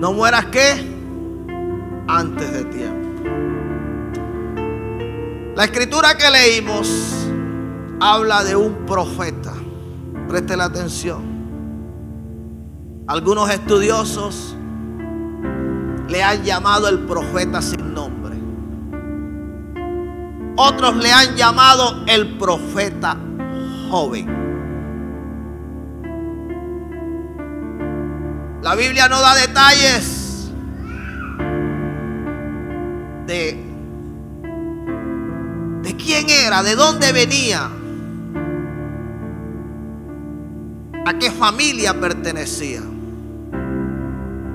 No mueras, ¿qué? Antes de tiempo. La escritura que leímos habla de un profeta. Preste la atención. Algunos estudiosos le han llamado el profeta sin nombre. Otros le han llamado el profeta joven. La Biblia no da detalles de quién era, de dónde venía, a qué familia pertenecía.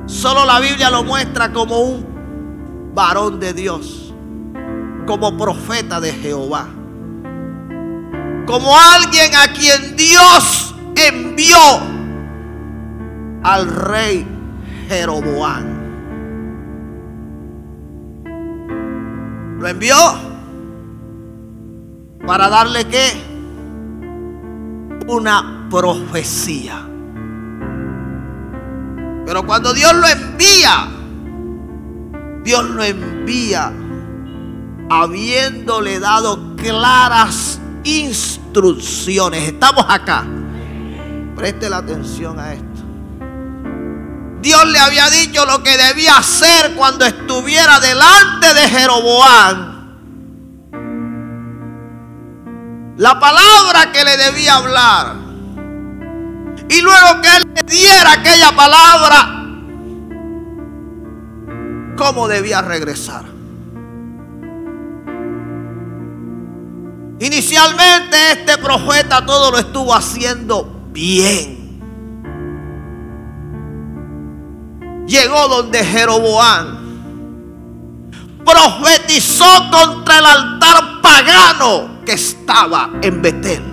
Solo la Biblia lo muestra como un varón de Dios, como profeta de Jehová, como alguien a quien Dios envió al rey Jeroboam. Lo envió para darle ¿qué? Una profecía. Pero cuando Dios lo envía habiéndole dado claras instrucciones. Estamos acá. Preste la atención a esto. Dios le había dicho lo que debía hacer cuando estuviera delante de Jeroboam. La palabra que le debía hablar. Y luego que él le diera aquella palabra, cómo debía regresar. Inicialmente este profeta todo lo estuvo haciendo bien. Llegó donde Jeroboam, profetizó contra el altar pagano que estaba en Betel.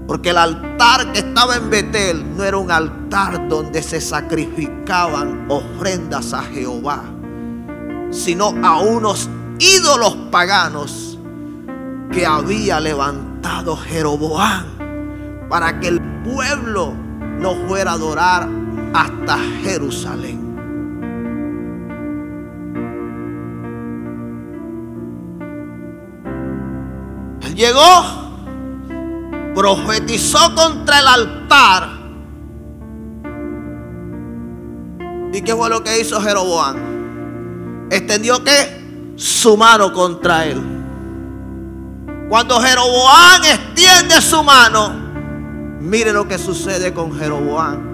Porque el altar que estaba en Betel no era un altar donde se sacrificaban ofrendas a Jehová, sino a unos ídolos paganos que había levantado Jeroboam para que el pueblo no fuera a adorar hasta Jerusalén. Él llegó, profetizó contra el altar. ¿Y qué fue lo que hizo Jeroboam? Extendió ¿qué? Su mano contra él. Cuando Jeroboam extiende su mano, mire lo que sucede con Jeroboam.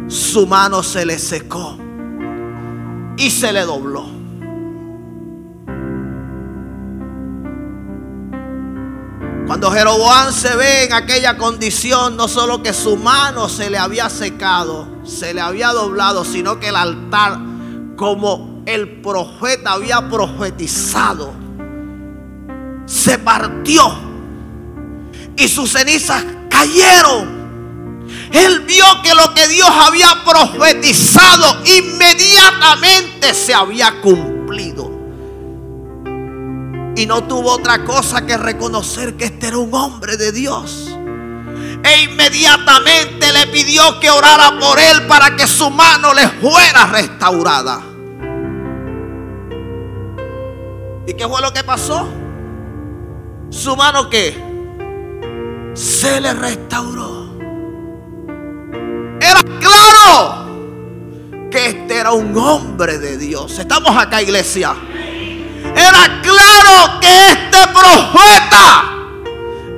Su mano se le secó y se le dobló. Cuando Jeroboam se ve en aquella condición, no solo que su mano se le había secado, se le había doblado, sino que el altar, como el profeta había profetizado, se partió y sus cenizas cayeron. Él vio que lo que Dios había profetizado inmediatamente se había cumplido. Y no tuvo otra cosa que reconocer que este era un hombre de Dios. E inmediatamente le pidió que orara por él para que su mano le fuera restaurada. ¿Y qué fue lo que pasó? Su mano ¿qué? Se le restauró. Era claro que este era un hombre de Dios. Estamos acá, iglesia. Era claro que este profeta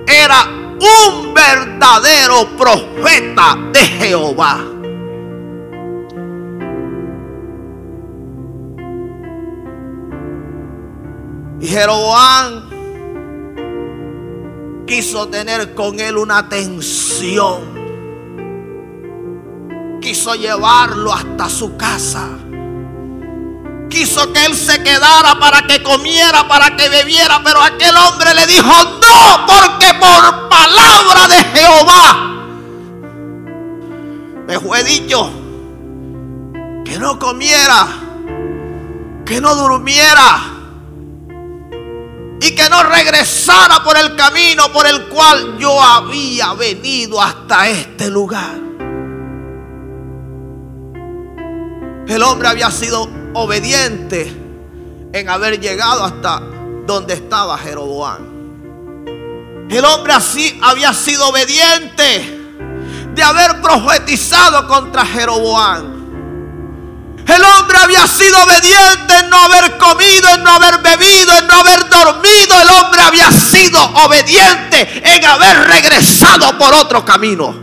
era un verdadero profeta de Jehová. Y Jeroboam quiso tener con él una tensión. Quiso llevarlo hasta su casa. Quiso que él se quedara para que comiera, para que bebiera. Pero aquel hombre le dijo: no, porque por palabra de Jehová me fue dicho que no comiera, que no durmiera y que no regresara por el camino por el cual yo había venido hasta este lugar. El hombre había sido obediente en haber llegado hasta donde estaba Jeroboam. El hombre así había sido obediente de haber profetizado contra Jeroboam. El hombre había sido obediente en no haber comido, en no haber bebido, en no haber dormido. El hombre había sido obediente en haber regresado por otro camino.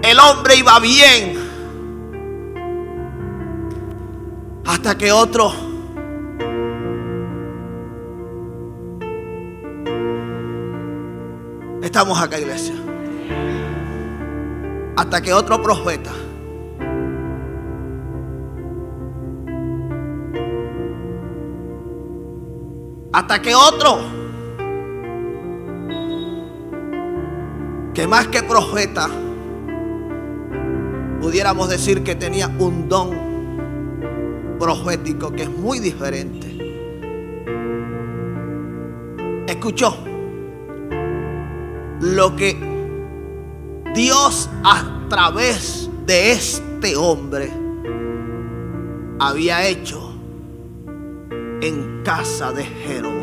El hombre iba bien hasta que otro estamos acá, iglesia. Hasta que otro profeta que más que profeta pudiéramos decir que tenía un don profético que es muy diferente, escuchó lo que Dios a través de este hombre había hecho en casa de Jeroboam.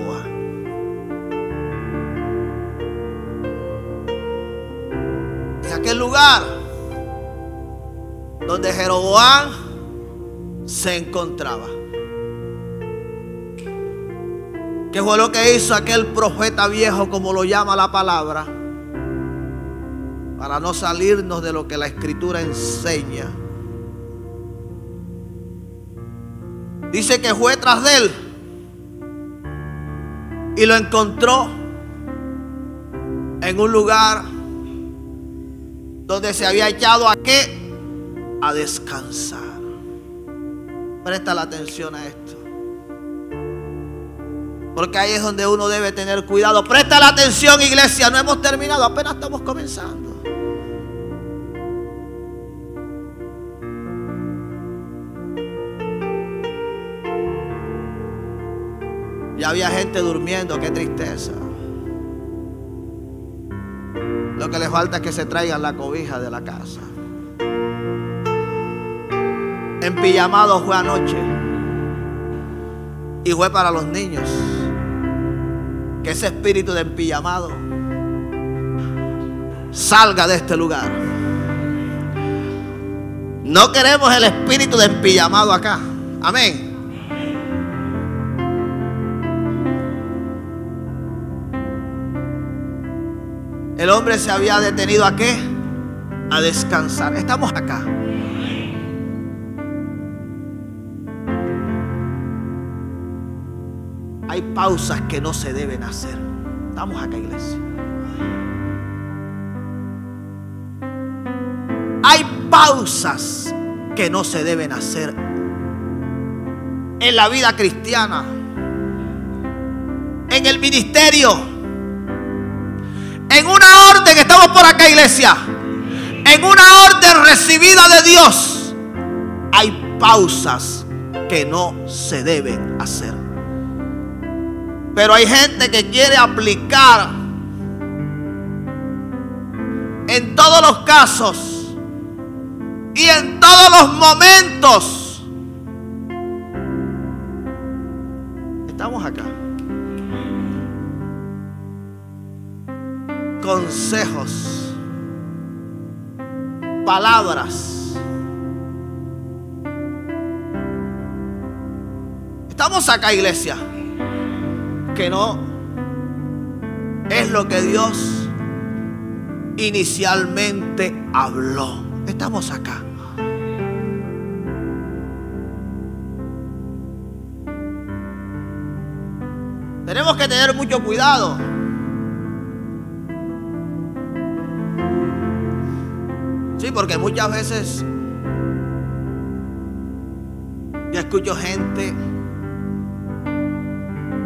En aquel lugar donde Jeroboam se encontraba. ¿Qué fue lo que hizo aquel profeta viejo, como lo llama la palabra? Para no salirnos de lo que la Escritura enseña. Dice que fue tras de él y lo encontró en un lugar donde se había echado ¿a qué? A descansar. Presta la atención a esto, porque ahí es donde uno debe tener cuidado. Presta la atención, iglesia, no hemos terminado, apenas estamos comenzando. Ya había gente durmiendo, qué tristeza. Lo que le falta es que se traigan la cobija de la casa. En pijamado fue anoche y fue para los niños. Que ese espíritu de empillamado salga de este lugar. No queremos el espíritu de empillamado acá. Amén. El hombre se había detenido ¿a qué? A descansar. Estamos acá. Hay pausas que no se deben hacer. Estamos acá, iglesia. Hay pausas que no se deben hacer en la vida cristiana, en el ministerio. En una orden, estamos por acá, iglesia. En una orden recibida de Dios, hay pausas que no se deben hacer. Pero hay gente que quiere aplicar en todos los casos y en todos los momentos. Estamos acá. Consejos, palabras. Estamos acá, iglesia, que no es lo que Dios inicialmente habló. Estamos acá. Tenemos que tener mucho cuidado. Sí, porque muchas veces yo escucho gente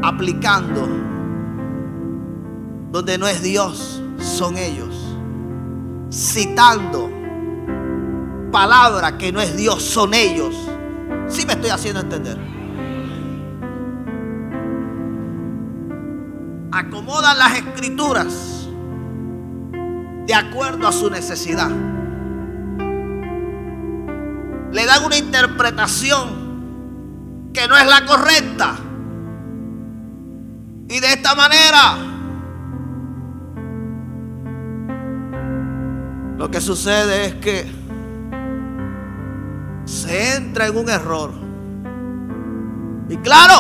aplicando donde no es Dios, son ellos. Citando palabras que no es Dios, son ellos. Sí me estoy haciendo entender. Acomodan las escrituras de acuerdo a su necesidad. le dan una interpretación que no es la correcta. Y de esta manera, lo que sucede es que se entra en un error. Y claro,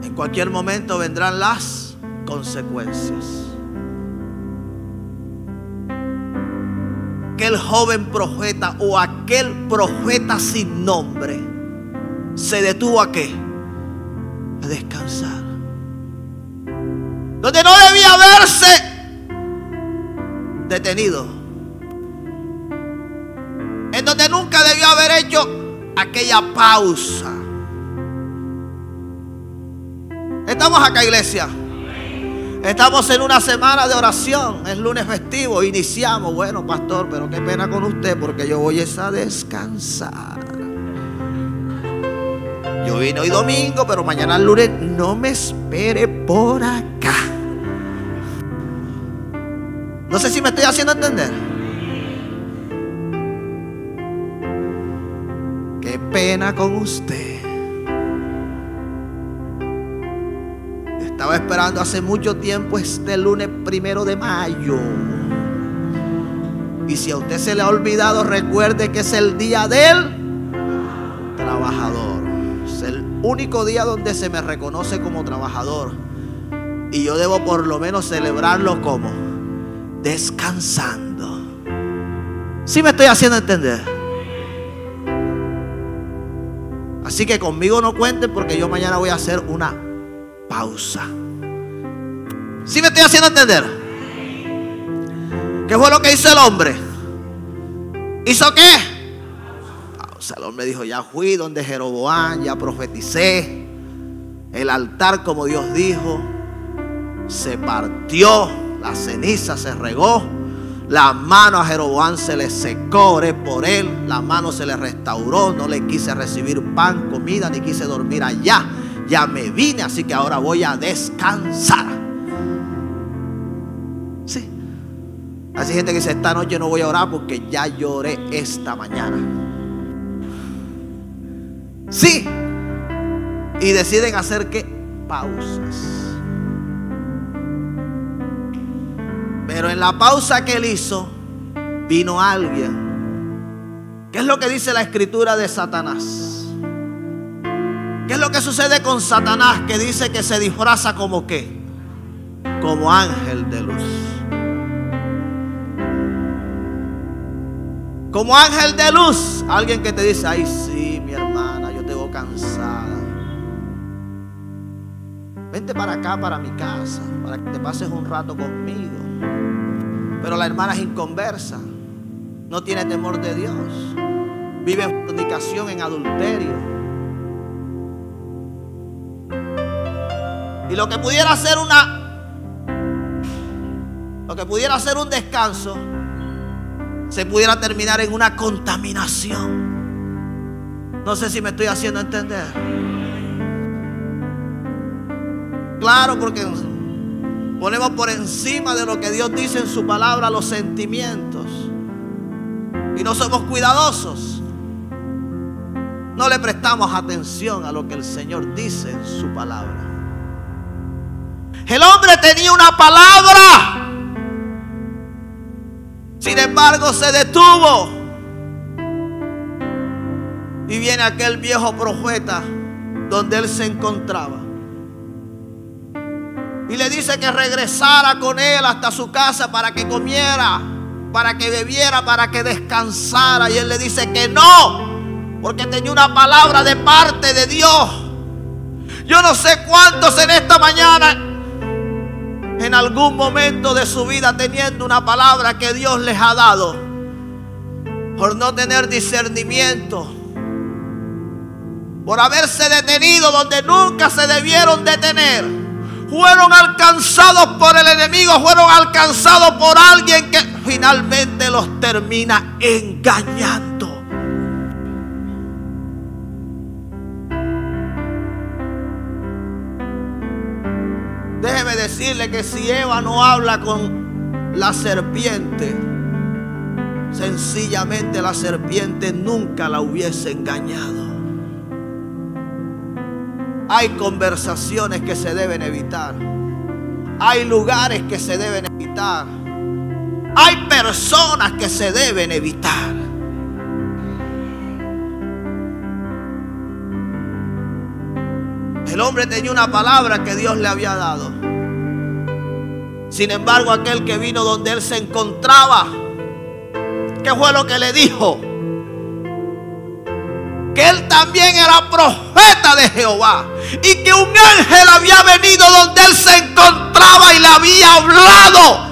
en cualquier momento vendrán las consecuencias. Aquel joven profeta o aquel profeta sin nombre se detuvo ¿a qué? A descansar. Donde no debía haberse detenido. En donde nunca debió haber hecho aquella pausa. Estamos acá, iglesia. Estamos en una semana de oración. Es lunes festivo. Iniciamos. Bueno, pastor, pero qué pena con usted porque yo voy a descansar. Yo vine hoy domingo, pero mañana el lunes no me espere por acá. No sé si me estoy haciendo entender. Qué pena con usted. Estaba esperando hace mucho tiempo este lunes 1 de mayo. Y si a usted se le ha olvidado, recuerde que es el día del trabajador. Es el único día donde se me reconoce como trabajador. Y yo debo por lo menos celebrarlo como descansando. ¿Sí me estoy haciendo entender? Así que conmigo no cuenten porque yo mañana voy a hacer una pausa. ¿Sí me estoy haciendo entender? ¿Qué fue lo que hizo el hombre? ¿Hizo qué? Pausa. El hombre dijo: ya fui donde Jeroboam, ya profeticé. El altar, como Dios dijo, se partió, la ceniza se regó, la mano a Jeroboam se le secó, oré por él, la mano se le restauró, no le quise recibir pan, comida, ni quise dormir allá. Ya me vine, así que ahora voy a descansar. Sí. Así hay gente que dice: esta noche no voy a orar porque ya lloré esta mañana. Sí. Y deciden hacer ¿qué? Pausas. Pero en la pausa que él hizo, vino alguien. ¿Qué es lo que dice la escritura de Satanás? ¿Qué es lo que sucede con Satanás? Que dice que se disfraza como ¿qué? Como ángel de luz. Como ángel de luz. Alguien que te dice: ay sí, mi hermana, yo te veo cansada. Vente para acá, para mi casa, para que te pases un rato conmigo. Pero la hermana es inconversa. No tiene temor de Dios. Vive en fornicación, en adulterio. Y lo que pudiera ser un descanso, se pudiera terminar en una contaminación. No sé si me estoy haciendo entender. Claro, porque ponemos por encima de lo que Dios dice en su palabra los sentimientos. Y no somos cuidadosos. No le prestamos atención a lo que el Señor dice en su palabra. El hombre tenía una palabra. Sin embargo, se detuvo. Y viene aquel viejo profeta donde él se encontraba. Y le dice que regresara con él hasta su casa para que comiera, para que bebiera, para que descansara. Y él le dice que no, porque tenía una palabra de parte de Dios. Yo no sé cuántos en esta mañana, en algún momento de su vida, teniendo una palabra que Dios les ha dado, por no tener discernimiento, por haberse detenido donde nunca se debieron detener, fueron alcanzados por el enemigo, fueron alcanzados por alguien que finalmente los termina engañando. Déjeme decirle que si Eva no habla con la serpiente, sencillamente la serpiente nunca la hubiese engañado. Hay conversaciones que se deben evitar. Hay lugares que se deben evitar. Hay personas que se deben evitar. El hombre tenía una palabra que Dios le había dado. Sin embargo, aquel que vino donde él se encontraba, ¿qué fue lo que le dijo? Que él también era profeta de Jehová y que un ángel había venido donde él se encontraba y le había hablado.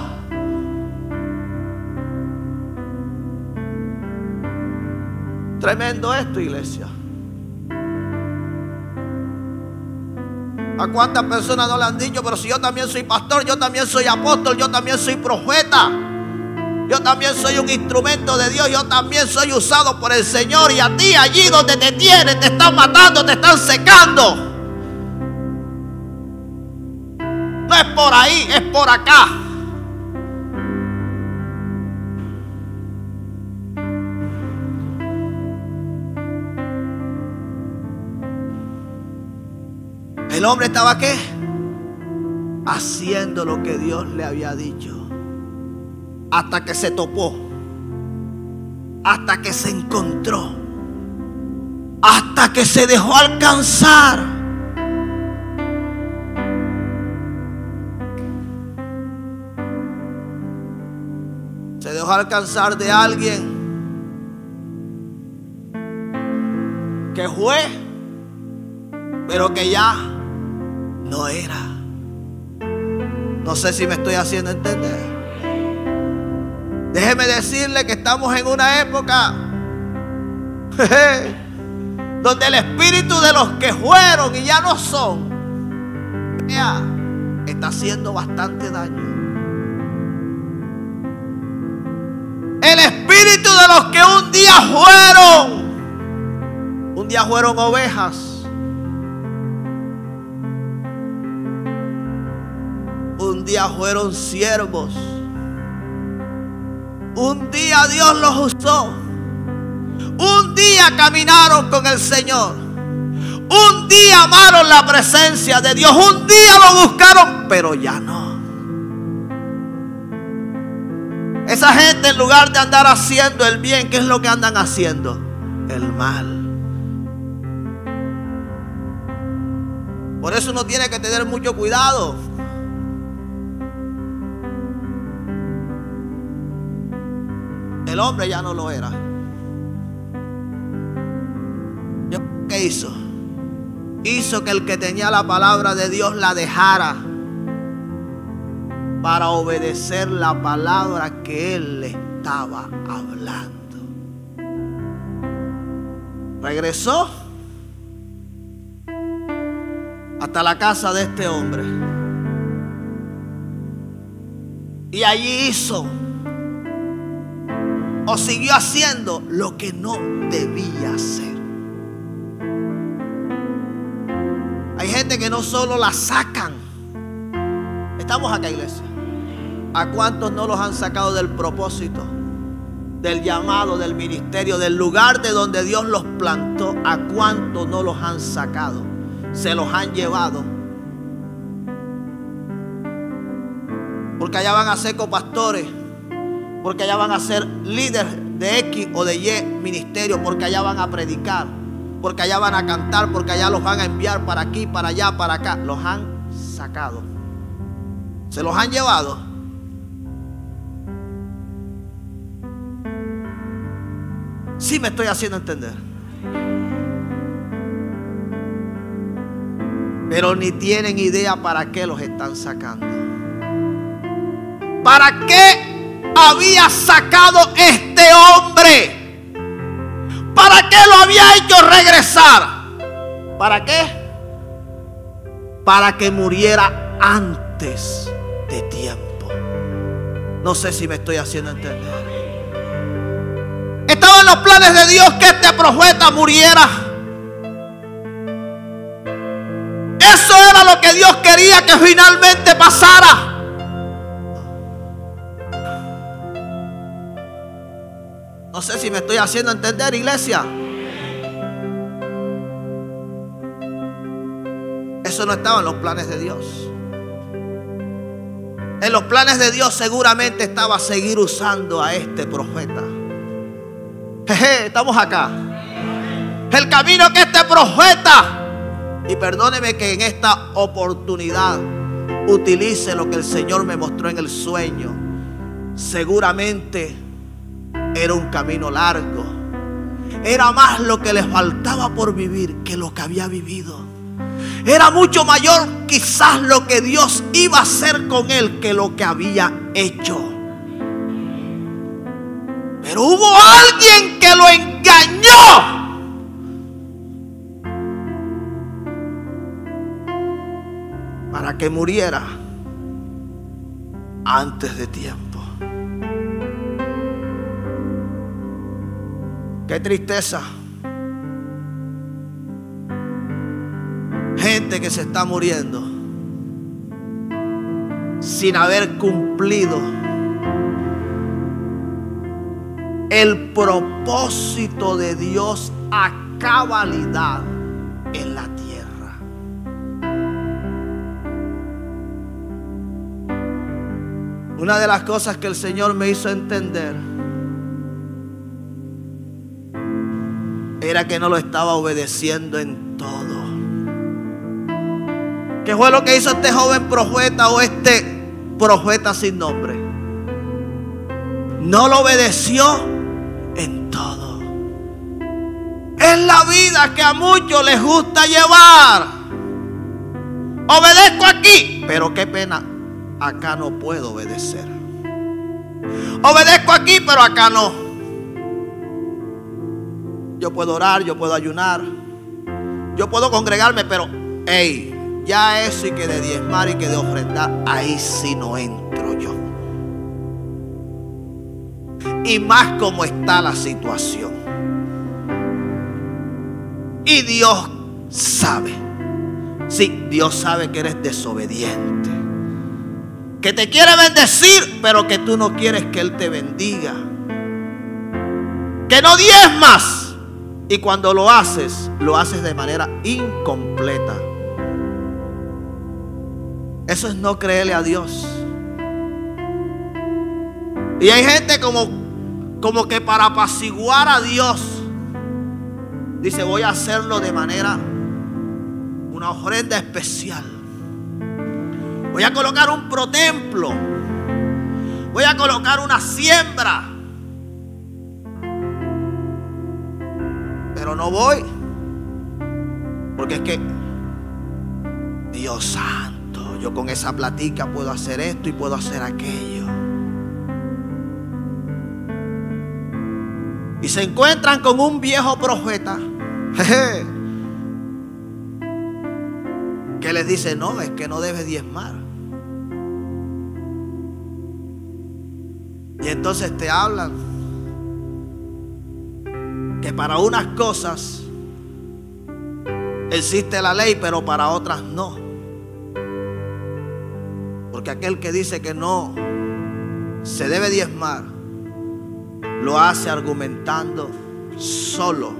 Tremendo esto, iglesia. ¿A cuántas personas no le han dicho? Pero si yo también soy pastor, yo también soy apóstol, yo también soy profeta, yo también soy un instrumento de Dios, yo también soy usado por el Señor. Y a ti allí donde te tienen, te están matando, te están secando. No es por ahí, es por acá. El hombre estaba ¿qué? Haciendo lo que Dios le había dicho. Hasta que se topó. Hasta que se encontró. Hasta que se dejó alcanzar. Se dejó alcanzar de alguien que fue, pero que ya no era. No sé si me estoy haciendo entender. Déjeme decirle que estamos en una época donde el espíritu de los que fueron y ya no son está haciendo bastante daño. El espíritu de los que un día fueron ovejas, un día fueron siervos, un día Dios los usó, un día caminaron con el Señor, un día amaron la presencia de Dios, un día lo buscaron, pero ya no. Esa gente, en lugar de andar haciendo el bien, ¿qué es lo que andan haciendo? El mal. Por eso uno tiene que tener mucho cuidado. El hombre ya no lo era. ¿Qué hizo? Hizo que el que tenía la palabra de Dios la dejara para obedecer la palabra que él le estaba hablando. Regresó hasta la casa de este hombre y allí hizo o siguió haciendo lo que no debía hacer. Hay gente que no solo la sacan. Estamos acá, iglesia. ¿A cuántos no los han sacado del propósito, del llamado, del ministerio, del lugar de donde Dios los plantó? ¿A cuántos no los han sacado? Se los han llevado. Porque allá van a ser copastores, porque allá van a ser líderes de X o de Y ministerio, porque allá van a predicar, porque allá van a cantar, porque allá los van a enviar para aquí, para allá, para acá. Los han sacado. Se los han llevado. Sí me estoy haciendo entender. Pero ni tienen idea para qué los están sacando. ¿Para qué había sacado este hombre? ¿Para qué lo había hecho regresar? ¿Para qué? Para que muriera antes de tiempo. No sé si me estoy haciendo entender. Estaba en los planes de Dios que este profeta muriera. Eso era lo que Dios quería que finalmente pasara. No sé si me estoy haciendo entender, iglesia. Eso no estaba en los planes de Dios. En los planes de Dios seguramente estaba seguir usando a este profeta. Jeje, estamos acá. El camino que este profeta, y perdóneme que en esta oportunidad utilice lo que el Señor me mostró en el sueño, seguramente era un camino largo. Era más lo que le faltaba por vivir que lo que había vivido. Era mucho mayor quizás lo que Dios iba a hacer con él que lo que había hecho. Pero hubo alguien que lo engañó. Para que muriera antes de tiempo. Qué tristeza. Gente que se está muriendo sin haber cumplido el propósito de Dios a cabalidad en la tierra. Una de las cosas que el Señor me hizo entender era que no lo estaba obedeciendo en todo. ¿Qué fue lo que hizo este joven profeta o este profeta sin nombre? No lo obedeció en todo. Es la vida que a muchos les gusta llevar. Obedezco aquí, pero qué pena, acá no puedo obedecer. Obedezco aquí, pero acá no. Yo puedo orar, yo puedo ayunar, yo puedo congregarme, pero hey, ya eso y que de diezmar y que de ofrendar, ahí sí no entro yo. Y más como está la situación. Y Dios sabe. Sí, Dios sabe que eres desobediente. Que te quiere bendecir, pero que tú no quieres que Él te bendiga. Que no diezmas. Y cuando lo haces de manera incompleta. Eso es no creerle a Dios. Y hay gente como que para apaciguar a Dios dice: voy a hacerlo de manera, una ofrenda especial. Voy a colocar un protemplo. Voy a colocar una siembra. Pero no voy. Porque es que Dios santo, yo con esa platica puedo hacer esto y puedo hacer aquello. Y se encuentran con un viejo profeta que les dice: no, es que no debes diezmar. Y entonces te hablan que para unas cosas existe la ley, pero para otras no. Porque aquel que dice que no se debe diezmar, lo hace argumentando solo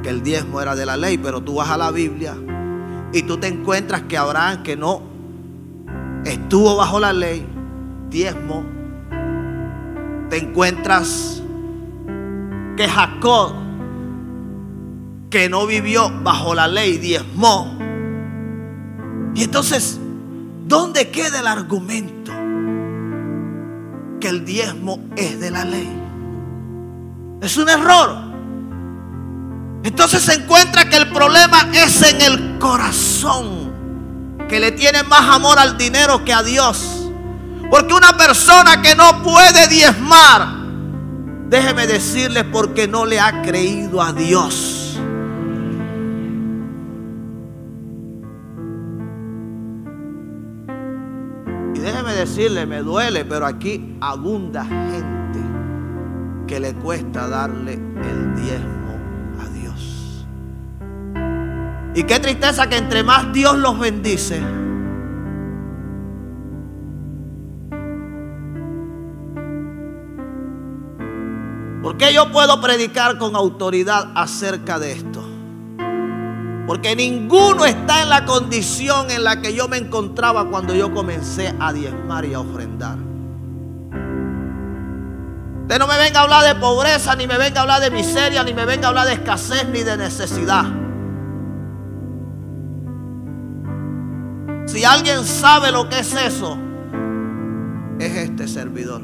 que el diezmo era de la ley. Pero tú vas a la Biblia y tú te encuentras que Abraham, que no estuvo bajo la ley, diezmo. Te encuentras que Jacob, que no vivió bajo la ley, diezmó. Y entonces, ¿dónde queda el argumento que el diezmo es de la ley? Es un error. Entonces se encuentra que el problema es en el corazón, que le tiene más amor al dinero que a Dios. Porque una persona que no puede diezmar, déjeme decirle, porque no le ha creído a Dios. Y déjeme decirle, me duele, pero aquí abunda gente que le cuesta darle el diezmo a Dios. Y qué tristeza que entre más Dios los bendice, ¿Por qué yo puedo predicar con autoridad acerca de esto? Porque ninguno está en la condición en la que yo me encontraba cuando yo comencé a diezmar y a ofrendar. Usted no me venga a hablar de pobreza, ni me venga a hablar de miseria, ni me venga a hablar de escasez, ni de necesidad. Si alguien sabe lo que es eso, es este servidor.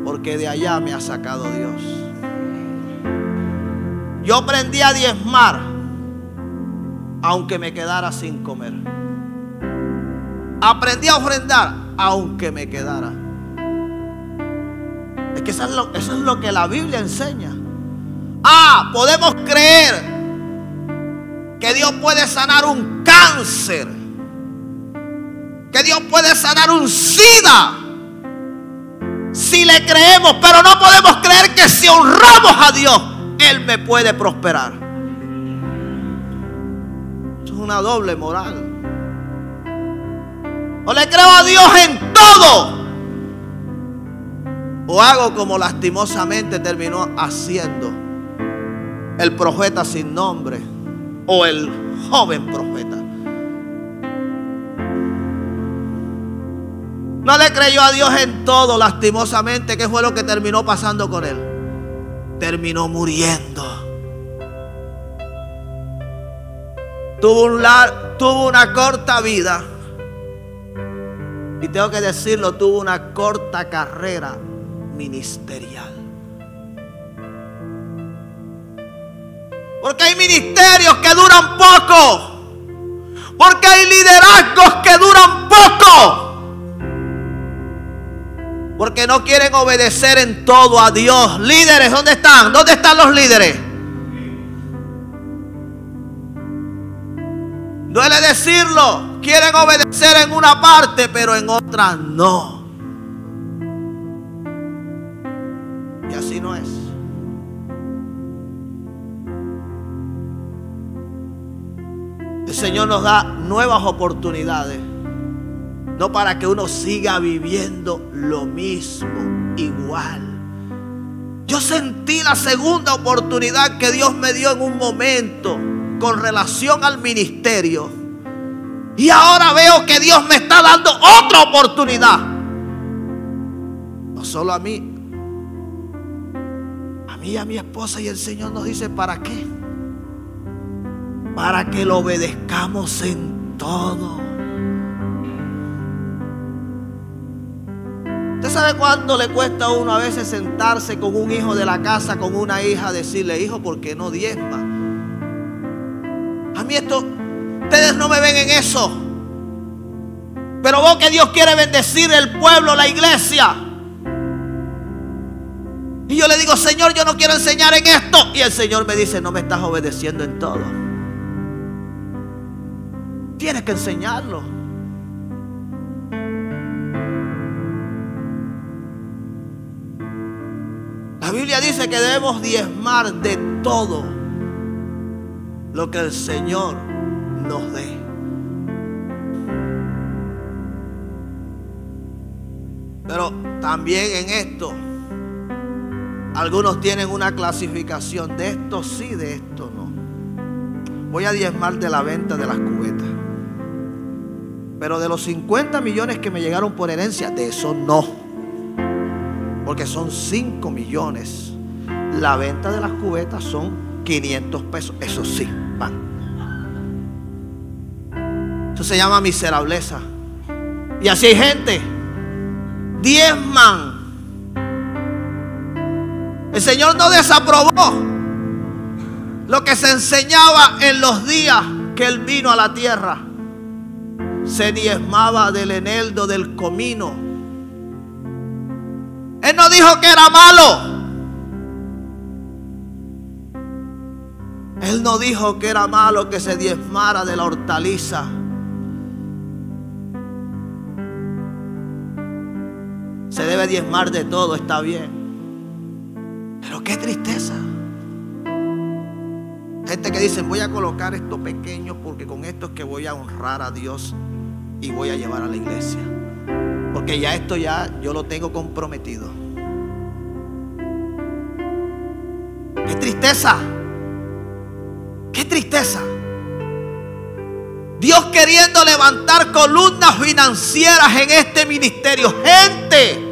Porque de allá me ha sacado Dios. Yo aprendí a diezmar, aunque me quedara sin comer. Aprendí a ofrendar, aunque me quedara. Es que eso es lo que la Biblia enseña. Podemos creer que Dios puede sanar un cáncer, que Dios puede sanar un SIDA, si le creemos, pero no podemos creer que si honramos a Dios, Él me puede prosperar. Eso es una doble moral. O le creo a Dios en todo, o hago como lastimosamente terminó haciendo el profeta sin nombre, o el joven profeta. No le creyó a Dios en todo, lastimosamente. ¿Qué fue lo que terminó pasando con él? Terminó muriendo. Tuvo una corta vida. Y tengo que decirlo, tuvo una corta carrera ministerial. Porque hay ministerios que duran poco. Porque hay liderazgos que duran poco. Porque no quieren obedecer en todo a Dios. Líderes, ¿dónde están? ¿Dónde están los líderes? Duele decirlo. Quieren obedecer en una parte, pero en otra no. Y así no es. El Señor nos da nuevas oportunidades. No para que uno siga viviendo lo mismo, igual. Yo sentí la segunda oportunidad que Dios me dio en un momento con relación al ministerio. Y ahora veo que Dios me está dando otra oportunidad. No solo a mí y a mi esposa, y el Señor nos dice, ¿para qué? Para que lo obedezcamos en todo. ¿Usted sabe cuánto le cuesta a uno a veces sentarse con un hijo de la casa, con una hija, decirle, hijo, ¿por qué no diezma? A mí ustedes no me ven en eso. Pero veo que Dios quiere bendecir el pueblo, la iglesia. Y yo le digo, Señor, yo no quiero enseñar en esto. Y el Señor me dice, no me estás obedeciendo en todo. Tienes que enseñarlo. La Biblia dice que debemos diezmar de todo lo que el Señor nos dé. Pero también en esto, algunos tienen una clasificación de esto sí, de esto no. Voy a diezmar de la venta de las cubetas. Pero de los 50 millones que me llegaron por herencia, de eso no. Porque son 5 millones. La venta de las cubetas son 500 pesos. Eso sí, van. Eso se llama miserableza. Y así hay gente. Diezman. El Señor no desaprobó lo que se enseñaba en los días que Él vino a la tierra. Se diezmaba del eneldo, del comino. Él no dijo que era malo. Él no dijo que era malo que se diezmara de la hortaliza. Se debe diezmar de todo, está bien. Pero qué tristeza. Gente que dice, voy a colocar esto pequeño porque con esto es que voy a honrar a Dios y voy a llevar a la iglesia. Porque ya esto yo lo tengo comprometido. ¡Qué tristeza! ¡Qué tristeza! Dios queriendo levantar columnas financieras en este ministerio. Gente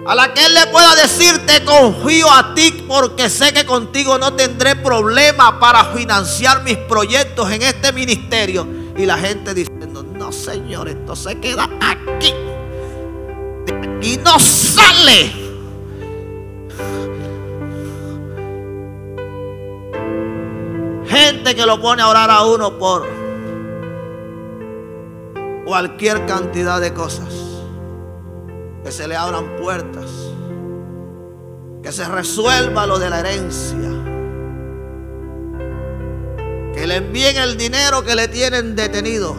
a la que Él le pueda decir: te confío a ti porque sé que contigo no tendré problema para financiar mis proyectos en este ministerio. Y la gente diciendo: no, Señor, esto se queda aquí. De aquí no sale. Gente que lo pone a orar a uno por cualquier cantidad de cosas. Que se le abran puertas, que se resuelva lo de la herencia, que le envíen el dinero que le tienen detenido.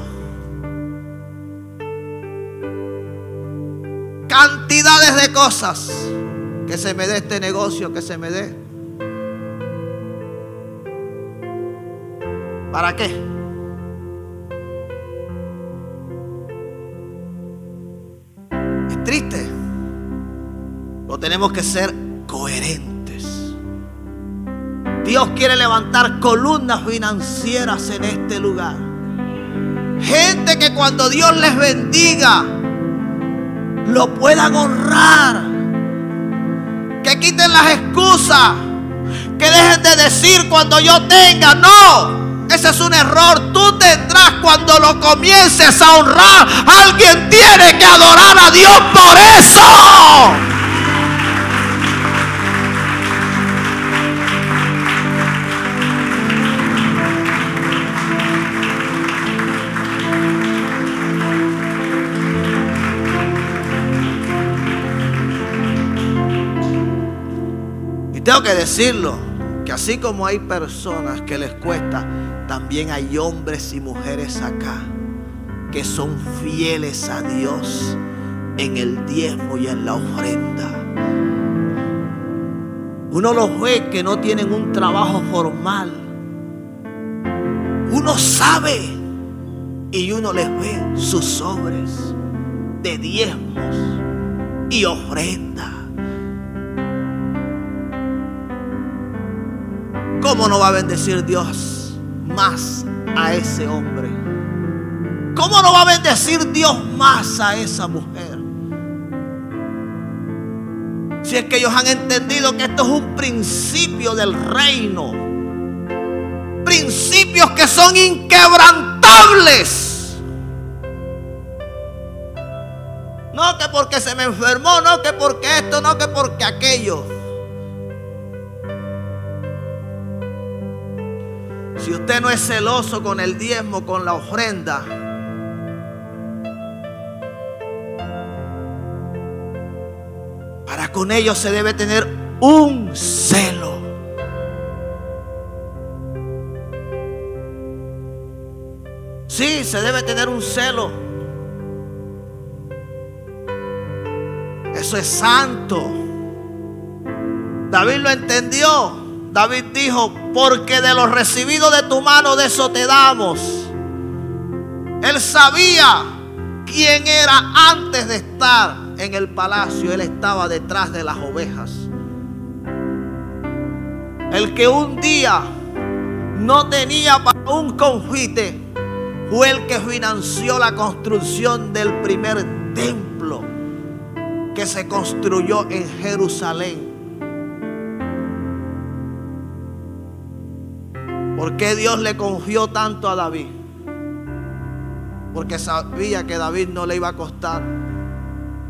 Cantidades de cosas. Que se me dé este negocio, que se me dé. ¿Para qué? Triste, pero tenemos que ser coherentes. Dios quiere levantar columnas financieras en este lugar. Gente que cuando Dios les bendiga lo puedan honrar. Que quiten las excusas. Que dejen de decir: cuando yo tenga. No. Ese es un error. Tú tendrás cuando lo comiences a honrar. Alguien tiene que adorar a Dios por eso. Y tengo que decirlo, que así como hay personas que les cuesta, también hay hombres y mujeres acá que son fieles a Dios en el diezmo y en la ofrenda. Uno los ve que no tienen un trabajo formal. Uno sabe y uno les ve sus sobres de diezmos y ofrenda. ¿Cómo no va a bendecir Dios más a ese hombre? ¿Cómo no va a bendecir Dios más a esa mujer? Si es que ellos han entendido que esto es un principio del reino. Principios que son inquebrantables. No que porque se me enfermó, no que porque esto, no que porque aquello. Si usted no es celoso con el diezmo, con la ofrenda, para con ellos se debe tener un celo. Sí, se debe tener un celo. Eso es santo. David lo entendió. David dijo: porque de lo recibido de tu mano, de eso te damos. Él sabía quién era antes de estar en el palacio. Él estaba detrás de las ovejas. El que un día no tenía para un confite fue el que financió la construcción del primer templo que se construyó en Jerusalén. ¿Por qué Dios le confió tanto a David? Porque sabía que David no le iba a costar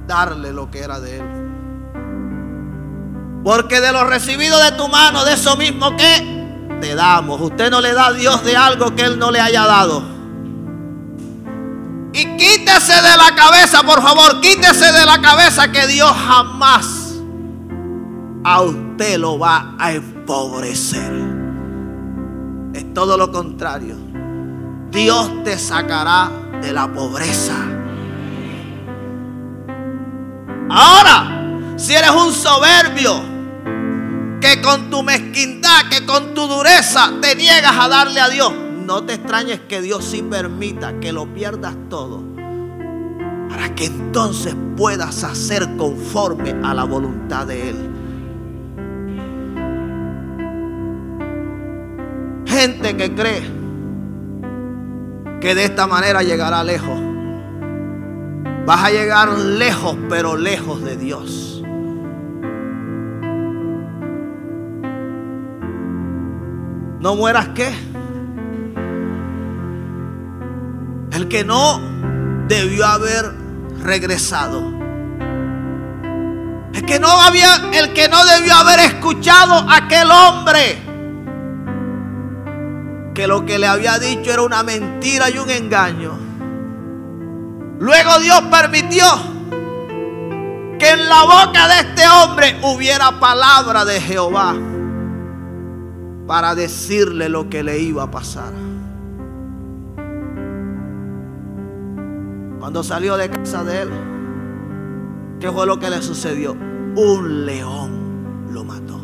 darle lo que era de él. Porque de lo recibido de tu mano, de eso mismo que te damos. Usted no le da a Dios de algo que Él no le haya dado. Y quítese de la cabeza, por favor, quítese de la cabeza que Dios jamás a usted lo va a empobrecer. Es todo lo contrario. Dios te sacará de la pobreza. Ahora, si eres un soberbio, que con tu mezquindad, que con tu dureza te niegas a darle a Dios, no te extrañes que Dios sí permita que lo pierdas todo, para que entonces puedas hacer conforme a la voluntad de Él. gente que cree que de esta manera llegará lejos. Vas a llegar lejos, pero lejos de Dios. ¿No mueras qué? El que no debió haber regresado. El que no debió haber escuchado a aquel hombre que lo que le había dicho era una mentira y un engaño. Luego Dios permitió que en la boca de este hombre hubiera palabra de Jehová para decirle lo que le iba a pasar. Cuando salió de casa de él, ¿qué fue lo que le sucedió? Un león lo mató.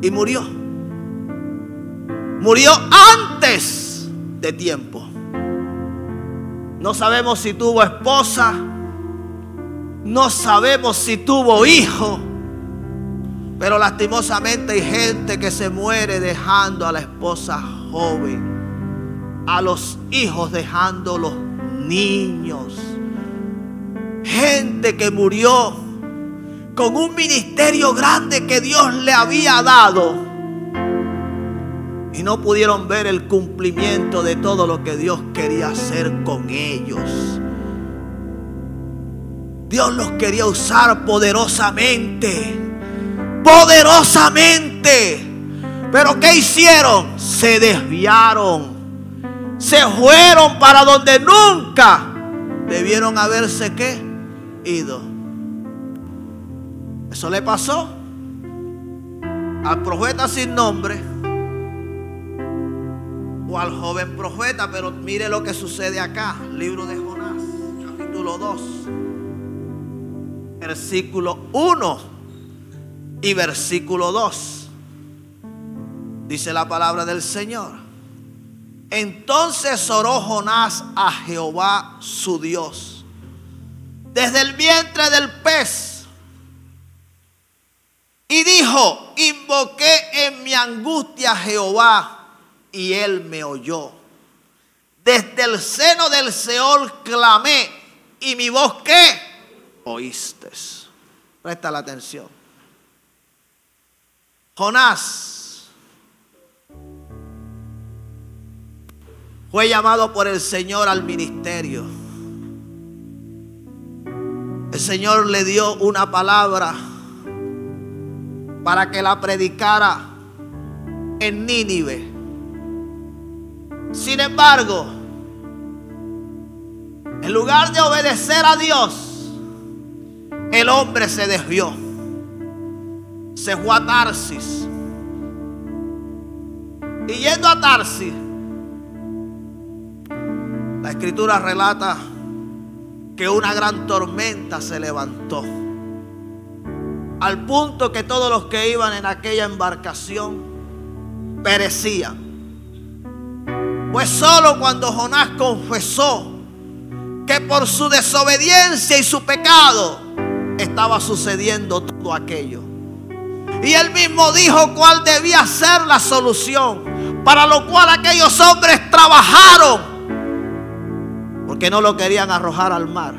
Y murió. Murió antes de tiempo. No sabemos si tuvo esposa. No sabemos si tuvo hijo. Pero lastimosamente hay gente que se muere dejando a la esposa joven, a los hijos dejando los niños. Gente que murió con un ministerio grande que Dios le había dado y no pudieron ver el cumplimiento de todo lo que Dios quería hacer con ellos. Dios los quería usar poderosamente. Pero ¿qué hicieron? Se desviaron. Se fueron para donde nunca debieron haberse ¿qué? Ido. Eso le pasó al profeta sin nombre o al joven profeta. Pero mire lo que sucede acá. Libro de Jonás, capítulo 2, versículo 1 y versículo 2. Dice la palabra del Señor: entonces oró Jonás a Jehová su Dios desde el vientre del pez y dijo: invoqué en mi angustia a Jehová y él me oyó. Desde el seno del Seol clamé y mi voz ¿qué? Oíste. Presta la atención. Jonás fue llamado por el Señor al ministerio. El Señor le dio una palabra para que la predicara en Nínive. Sin embargo, en lugar de obedecer a Dios, el hombre se desvió. Se fue a Tarsis. Y yendo a Tarsis, la escritura relata que una gran tormenta se levantó, al punto que todos los que iban en aquella embarcación perecían. Pues solo cuando Jonás confesó que por su desobediencia y su pecado estaba sucediendo todo aquello, y él mismo dijo cuál debía ser la solución, para lo cual aquellos hombres trabajaron, porque no lo querían arrojar al mar,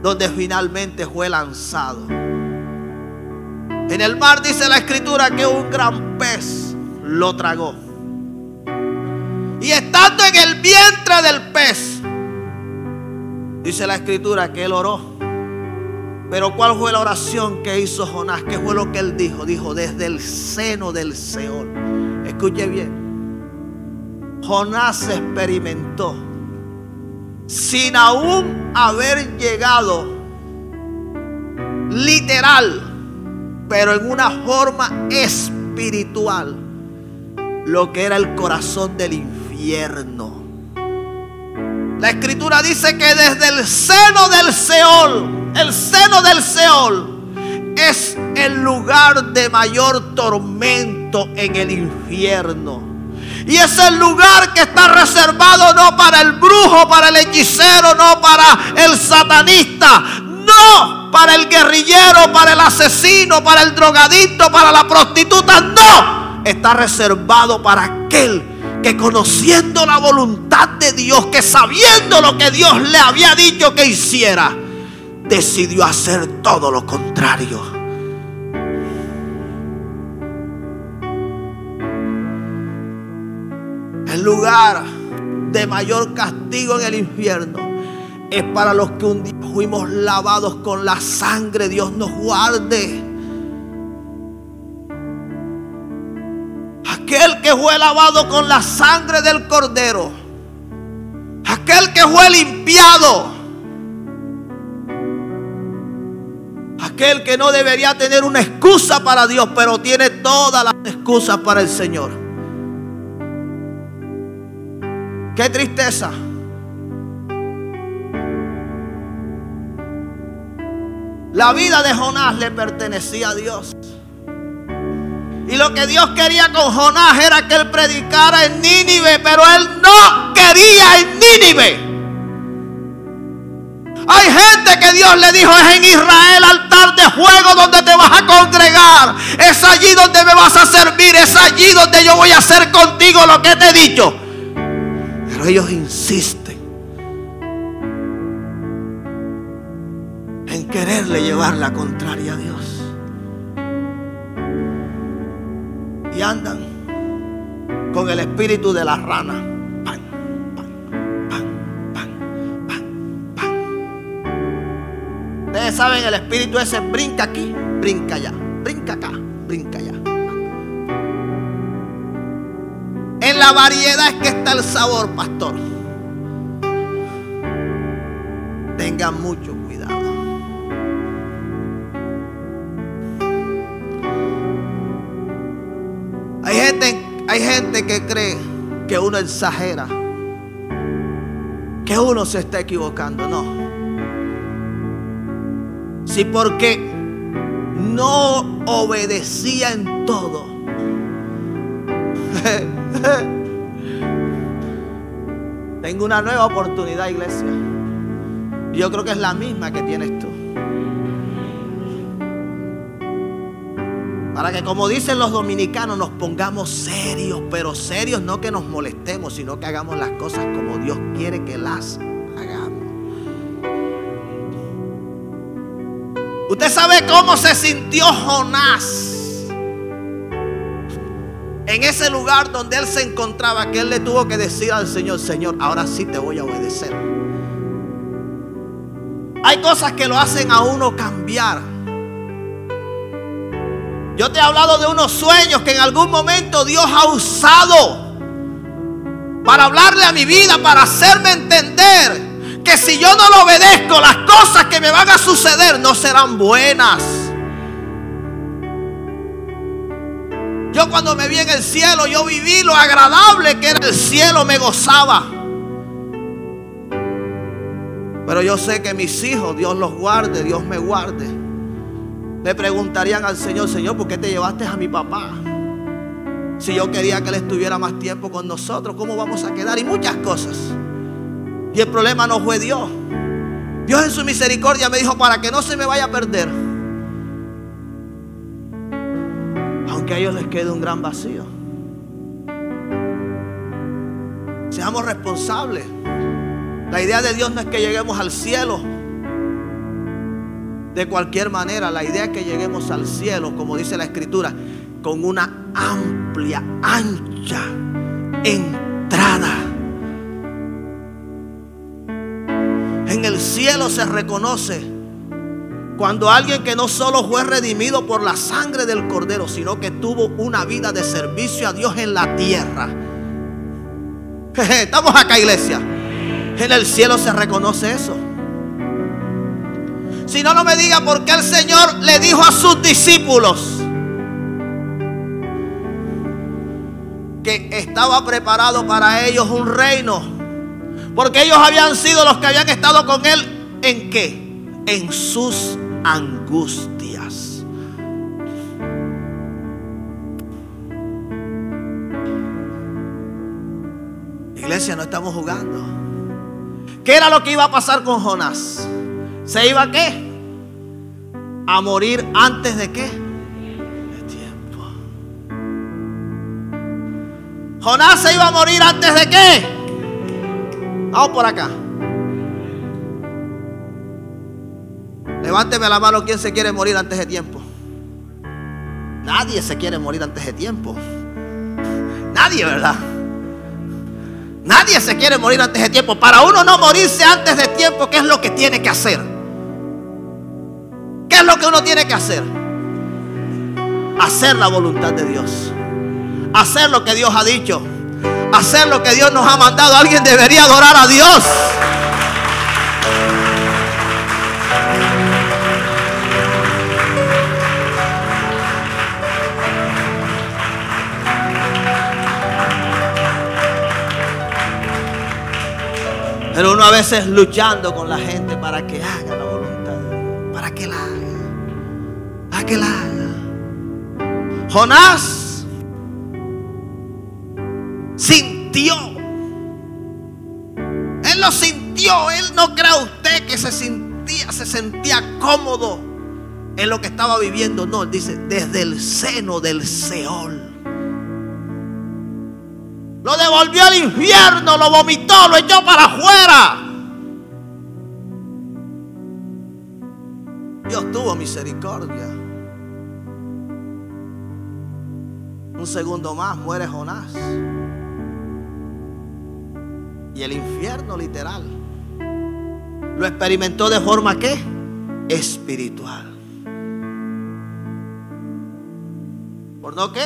donde finalmente fue lanzado. En el mar dice la escritura que un gran pez lo tragó. Y estando en el vientre del pez, dice la escritura que él oró. Pero ¿cuál fue la oración que hizo Jonás? ¿Qué fue lo que él dijo? Dijo: desde el seno del Seol. Escuche bien. Jonás experimentó, sin aún haber llegado literal, pero en una forma espiritual, lo que era el corazón del infierno. La escritura dice que desde el seno del Seol, el seno del Seol es el lugar de mayor tormento en el infierno. Y es el lugar que está reservado no para el brujo, para el hechicero, no para el satanista, no para el guerrillero, para el asesino, para el drogadicto, para la prostituta, no. está reservado para aquel que, conociendo la voluntad de Dios, que sabiendo lo que Dios le había dicho que hiciera, decidió hacer todo lo contrario. El lugar de mayor castigo en el infierno es para los que un día fuimos lavados con la sangre. Dios nos guarde. Aquel que fue lavado con la sangre del Cordero, aquel que fue limpiado, aquel que no debería tener una excusa para Dios, pero tiene todas las excusas para el Señor. Qué tristeza. La vida de Jonás le pertenecía a Dios. Y lo que Dios quería con Jonás era que él predicara en Nínive, pero él no quería en Nínive. Hay gente que Dios le dijo: es en Israel altar de fuego donde te vas a congregar. Es allí donde me vas a servir. Es allí donde yo voy a hacer contigo lo que te he dicho. Pero ellos insisten en quererle llevar la contraria a Dios. Y andan con el espíritu de la rana. Pan, pan, pan, pan, pan, pan. Ustedes saben, el espíritu ese brinca aquí, brinca allá, brinca acá, brinca allá. En la variedad es que está el sabor, pastor. Tengan mucho cuidado. Hay gente que cree que uno exagera, que uno se está equivocando. No. Sí, porque no obedecía en todo. Tengo una nueva oportunidad, iglesia. Y yo creo que es la misma que tienes tú. Para que, como dicen los dominicanos, nos pongamos serios. Pero serios, no que nos molestemos, sino que hagamos las cosas como Dios quiere que las hagamos. Usted sabe cómo se sintió Jonás en ese lugar donde él se encontraba, que él le tuvo que decir al Señor: Señor, ahora sí te voy a obedecer. Hay cosas que lo hacen a uno cambiar. Yo te he hablado de unos sueños que en algún momento Dios ha usado para hablarle a mi vida, para hacerme entender que si yo no lo obedezco, las cosas que me van a suceder no serán buenas. Yo, cuando me vi en el cielo, yo viví lo agradable que era el cielo, me gozaba. Pero yo sé que mis hijos, Dios los guarde, Dios me guarde, le preguntarían al Señor: Señor, ¿por qué te llevaste a mi papá? Si yo quería que él estuviera más tiempo con nosotros, ¿cómo vamos a quedar? Y muchas cosas. Y el problema no fue Dios. Dios en su misericordia me dijo: para que no se me vaya a perder, aunque a ellos les quede un gran vacío. Seamos responsables. La idea de Dios no es que lleguemos al cielo de cualquier manera. La idea es que lleguemos al cielo, como dice la Escritura, con una amplia, ancha entrada. En el cielo se reconoce cuando alguien que no solo fue redimido por la sangre del Cordero, sino que tuvo una vida de servicio a Dios en la tierra. Estamos acá, iglesia. En el cielo se reconoce eso. Si no, no me diga por qué el Señor le dijo a sus discípulos que estaba preparado para ellos un reino, porque ellos habían sido los que habían estado con Él. ¿En qué? En sus angustias. Iglesia, no estamos jugando. ¿Qué era lo que iba a pasar con Jonás? ¿Se iba a qué? A morir antes de qué? De tiempo. Jonás se iba a morir antes de qué. Vamos por acá. Levánteme la mano, ¿quién se quiere morir antes de tiempo? Nadie se quiere morir antes de tiempo. Nadie, ¿verdad? Nadie se quiere morir antes de tiempo. Para uno no morirse antes de tiempo, ¿qué es lo que tiene que hacer? ¿Qué es lo que uno tiene que hacer? Hacer la voluntad de Dios. Hacer lo que Dios ha dicho. Hacer lo que Dios nos ha mandado. Alguien debería adorar a Dios. Pero uno a veces luchando con la gente para que haga la voluntad de Dios, para que la haga, para que la haga. Jonás sintió, él lo sintió. Él no crea usted que se sentía cómodo en lo que estaba viviendo. No, él dice, desde el seno del Seol. Lo devolvió al infierno, lo vomitó, lo echó para afuera. Dios tuvo misericordia. Un segundo más muere Jonás. Y el infierno literal lo experimentó de forma ¿qué? Espiritual. ¿Por no qué?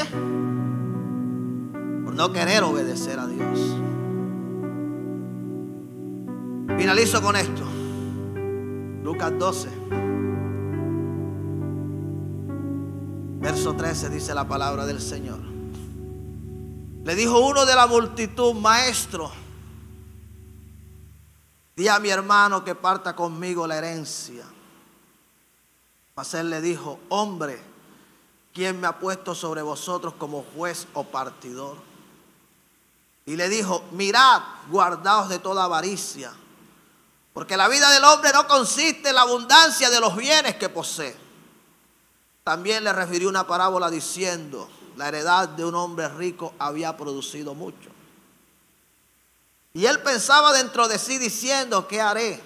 No querer obedecer a Dios. Finalizo con esto. Lucas 12, verso 13 dice la palabra del Señor. Le dijo uno de la multitud: Maestro, di a mi hermano que parta conmigo la herencia. Mas él le dijo: Hombre, ¿quién me ha puesto sobre vosotros como juez o partidor? Y le dijo: Mirad, guardaos de toda avaricia, porque la vida del hombre no consiste en la abundancia de los bienes que posee. También le refirió una parábola diciendo: La heredad de un hombre rico había producido mucho. Y él pensaba dentro de sí diciendo: ¿Qué haré?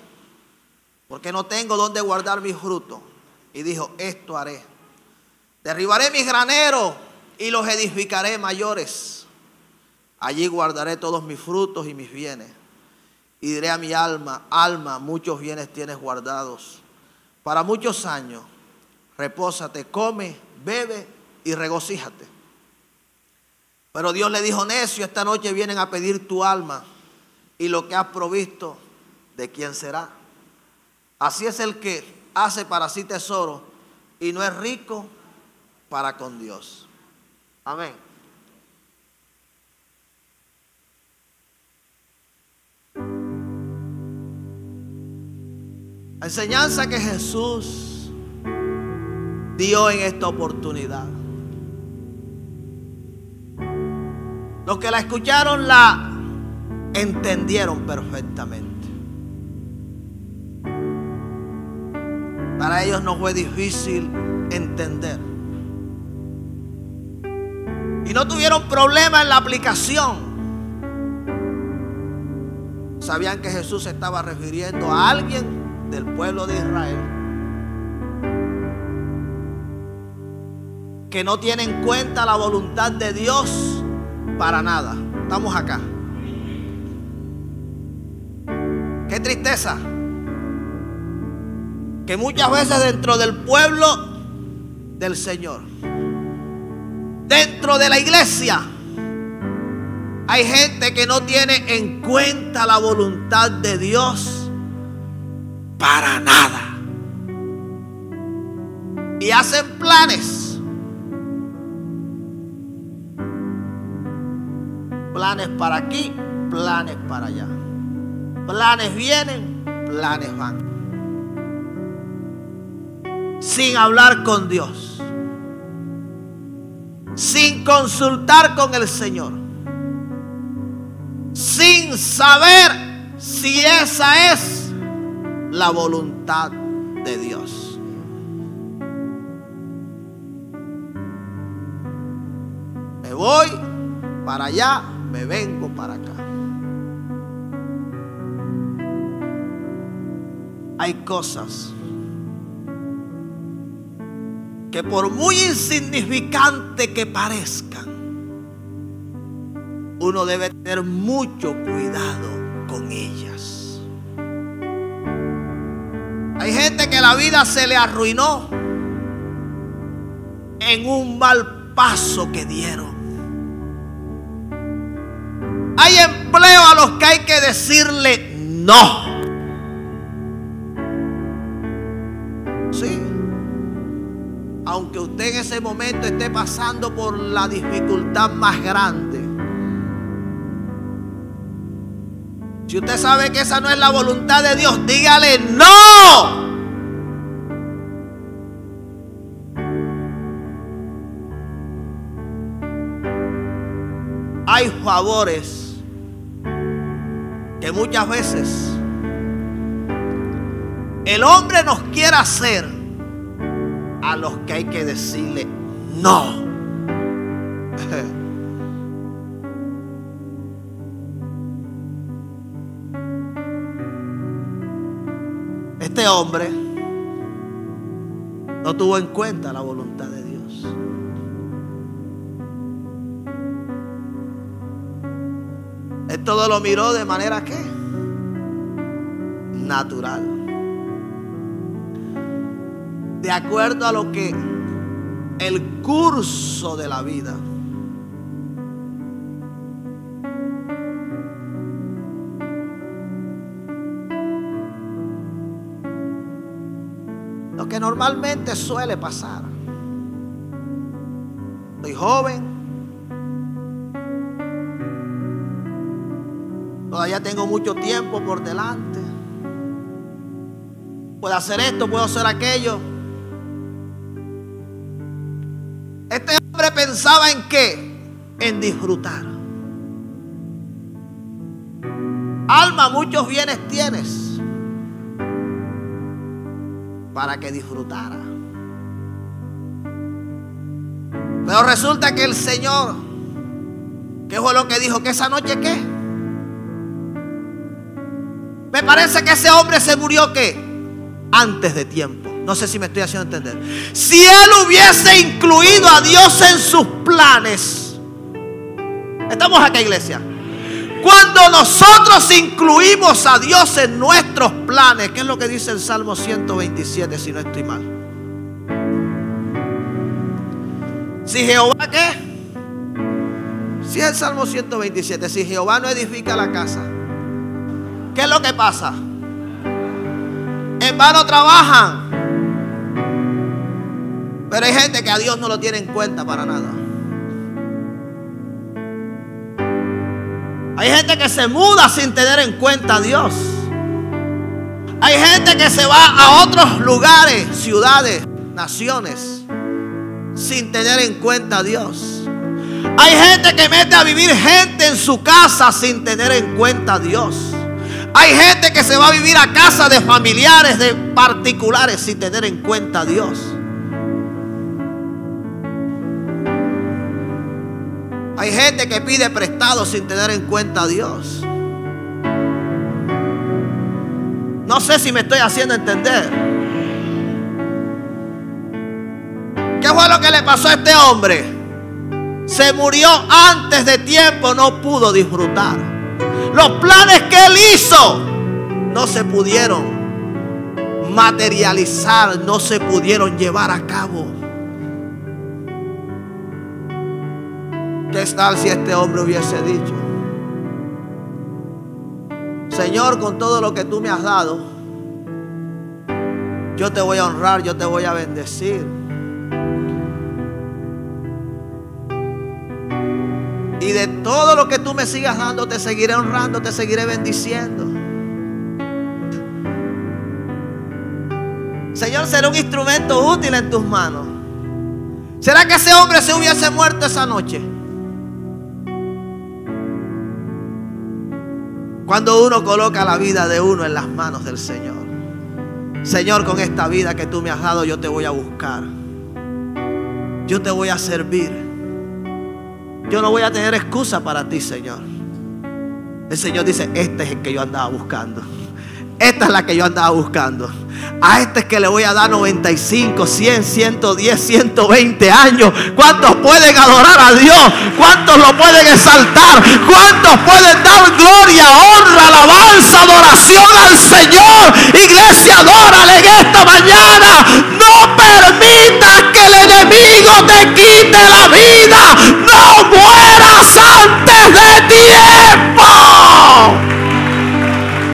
Porque no tengo donde guardar mi fruto. Y dijo: Esto haré: derribaré mis graneros y los edificaré mayores. Allí guardaré todos mis frutos y mis bienes. Y diré a mi alma: Alma, muchos bienes tienes guardados para muchos años. Repósate, come, bebe y regocíjate. Pero Dios le dijo: Necio, esta noche vienen a pedir tu alma, y lo que has provisto, ¿de quién será? Así es el que hace para sí tesoro y no es rico para con Dios. Amén. La enseñanza que Jesús dio en esta oportunidad, los que la escucharon la entendieron perfectamente. Para ellos no fue difícil entender. Y no tuvieron problema en la aplicación. Sabían que Jesús se estaba refiriendo a alguien del pueblo de Israel que no tiene en cuenta la voluntad de Dios para nada. Estamos acá. Qué tristeza que muchas veces dentro del pueblo del Señor, dentro de la iglesia, hay gente que no tiene en cuenta la voluntad de Dios para nada. Y hacen planes. Planes para aquí, planes para allá. Planes vienen, planes van. Sin hablar con Dios. Sin consultar con el Señor. Sin saber si esa es la voluntad de Dios. Me voy para allá, me vengo para acá. Hay cosas que por muy insignificante que parezcan, uno debe tener mucho cuidado con ellas. Hay gente que la vida se le arruinó en un mal paso que dieron. Hay empleo a los que hay que decirle no. Sí. Aunque usted en ese momento esté pasando por la dificultad más grande, si usted sabe que esa no es la voluntad de Dios, dígale no. Hay favores que muchas veces el hombre nos quiere hacer, a los que hay que decirle no. Este hombre no tuvo en cuenta la voluntad de Dios. Él todo lo miró de manera que natural, de acuerdo a lo que el curso de la vida lo que normalmente suele pasar. Soy joven, todavía tengo mucho tiempo por delante, puedo hacer esto, puedo hacer aquello. Este hombre pensaba en qué, en disfrutar. Alma, muchos bienes tienes, para que disfrutara. Pero resulta que el Señor, ¿qué fue lo que dijo? Que esa noche, ¿qué? Me parece que ese hombre se murió, ¿qué? Antes de tiempo. No sé si me estoy haciendo entender. Si él hubiese incluido a Dios en sus planes. Estamos acá, iglesia. Cuando nosotros incluimos a Dios en nuestros planes, ¿qué es lo que dice el Salmo 127, si no estoy mal? Si Jehová, ¿qué? Si es el Salmo 127, si Jehová no edifica la casa, ¿qué es lo que pasa? En vano trabajan. Pero hay gente que a Dios no lo tiene en cuenta para nada. Hay gente que se muda sin tener en cuenta a Dios. Hay gente que se va a otros lugares, ciudades, naciones, sin tener en cuenta a Dios. Hay gente que mete a vivir gente en su casa sin tener en cuenta a Dios. Hay gente que se va a vivir a casa de familiares, de particulares, sin tener en cuenta a Dios. Hay gente que pide prestado sin tener en cuenta a Dios. No sé si me estoy haciendo entender. ¿Qué fue lo que le pasó a este hombre? Se murió antes de tiempo, no pudo disfrutar. Los planes que él hizo no se pudieron materializar, no se pudieron llevar a cabo. ¿Qué tal si este hombre hubiese dicho: Señor, con todo lo que tú me has dado, yo te voy a honrar, yo te voy a bendecir, y de todo lo que tú me sigas dando, te seguiré honrando, te seguiré bendiciendo? Señor, será un instrumento útil en tus manos. ¿Será que ese hombre se hubiese muerto esa noche? Cuando uno coloca la vida de uno en las manos del Señor. Señor, con esta vida que tú me has dado, yo te voy a buscar, yo te voy a servir, yo no voy a tener excusa para ti, Señor. El Señor dice, este es el que yo andaba buscando. Esta es la que yo andaba buscando. A este es que le voy a dar 95, 100, 110, 120 años. ¿Cuántos pueden adorar a Dios? ¿Cuántos lo pueden exaltar? ¿Cuántos pueden dar gloria, honra, alabanza, adoración al Señor? Iglesia, adórale en esta mañana. No